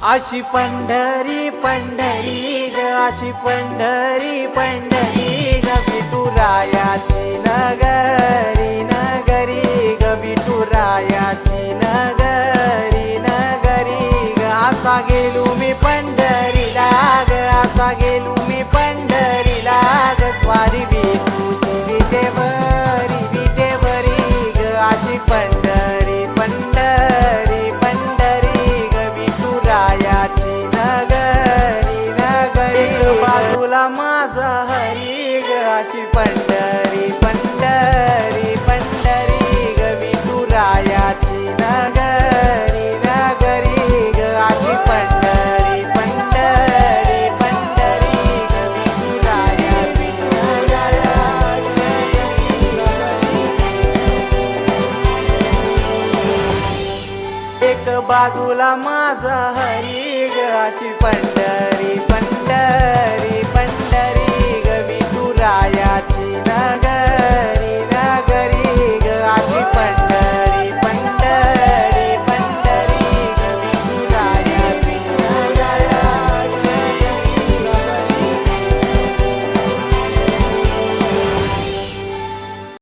अशी पंढरी पंढरी ग, अशी पंढरी पंढरी ग, विठुरायाची नगरी नगरी ग, विठुरायाची नगरी नगरी ग. असा गेलो मी पंढरीला ग, असा गेलो मी पंढरीला ग, स्वारी विठूची विटेवरी विटेवरी ग. अशी पंढरी पंढरी पंढरी ग, विठुरायाची नगरी नगरी. एक बाजूला माझा हरी ग, अशी पंढरी पंढरी पंढरी ग, विठुरायाची नगरी नगरी ग. अशी पंढरी पंढरी पंढरी ग, विठुरायाची नगरी. एक बाजूला माझा हरी ग, अशी पंढरी पंढरी